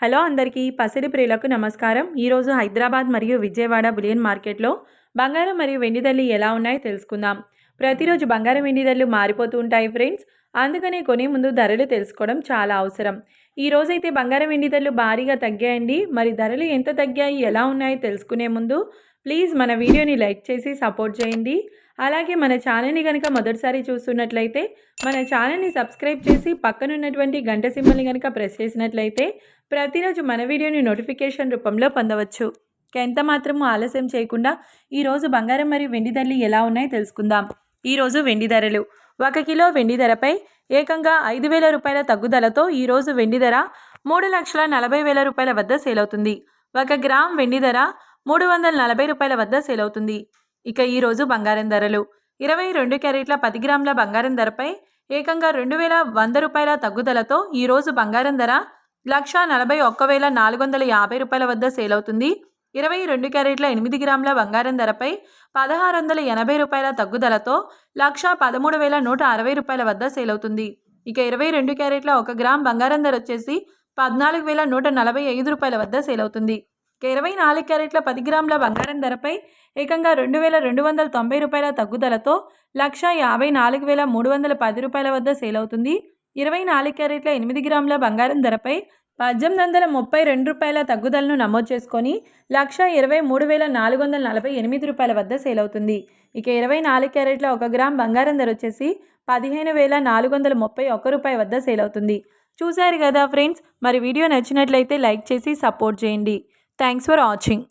Hello అందరికీ పసిడి ప్రియులకు నమస్కారం. ఈరోజు హైదరాబాద్ మరియు విజయవాడ బులియన్ మార్కెట్లో బంగారం మరియు వెండి ధరలు ఎలా ఉన్నాయో తెలుసుకుందాం. ప్రతిరోజు బంగారం వెండి ధరలు మారిపోతూ ఉంటాయి ఫ్రెండ్స్. అందుకనే కొనే ముందు ధరలు తెలుసుకోవడం చాలా అవసరం. ఈ రోజైతే బంగారం వెండి ధరలు భారీగా తగ్గాయండి. మరి ధరలు ఎంత తగ్గాయి, ఎలా ఉన్నాయో తెలుసుకునే ముందు ప్లీజ్ మన వీడియోని లైక్ చేసి సపోర్ట్ చేయండి. అలాగే మన ఛానల్ని కనుక మొదటిసారి చూస్తున్నట్లయితే మన ఛానల్ని సబ్స్క్రైబ్ చేసి పక్కనున్నటువంటి గంట సింబల్ని కనుక ప్రెస్ చేసినట్లయితే ప్రతిరోజు మన వీడియోని నోటిఫికేషన్ రూపంలో పొందవచ్చు. ఎంత మాత్రము ఆలస్యం చేయకుండా ఈరోజు బంగారం మరియు వెండి ధరలు ఎలా ఉన్నాయో తెలుసుకుందాం. ఈరోజు వెండి ధరలు 1 కిలో వెండి ధరపై ఏకంగా 5,000 రూపాయల తగ్గుదలతో ఈరోజు వెండి ధర 3,40,000 రూపాయల వద్ద సేల్ అవుతుంది. 1 గ్రామ్ వెండి ధర 340 రూపాయల వద్ద సేల్ అవుతుంది. ఇక ఈరోజు బంగారం ధరలు 22 క్యారెట్ల 10 గ్రాముల బంగారం ధరపై ఏకంగా 2,100 రూపాయల తగ్గుదలతో ఈరోజు బంగారం ధర 1,41,450 రూపాయల వద్ద సేల్ అవుతుంది. 22 క్యారెట్ల 8 గ్రాముల బంగారం ధరపై 1,680 రూపాయల తగ్గుదలతో 1,13,160 రూపాయల వద్ద సేల్ అవుతుంది. ఇక 22 క్యారెట్ల 1 గ్రామ్ బంగారం ధర వచ్చేసి 14,145 రూపాయల వద్ద సేల్ అవుతుంది. 24 క్యారెట్ల 10 గ్రాముల బంగారం ధరపై ఏకంగా 2,290 రూపాయల తగ్గుదలతో 1,54,310 రూపాయల వద్ద సేల్ అవుతుంది. 24 క్యారెట్ల 8 గ్రాముల బంగారం ధరపై 1,832 రూపాయల తగ్గుదలను నమోదు చేసుకొని 1,23,448 రూపాయల వద్ద సేల్ అవుతుంది. ఇక 24 క్యారెట్ల 1 గ్రామ్ బంగారం ధర వచ్చేసి 15,431 రూపాయల వద్ద సేల్ అవుతుంది. చూశారు కదా ఫ్రెండ్స్, మరి వీడియో నచ్చినట్లయితే లైక్ చేసి సపోర్ట్ చేయండి. Thanks for watching.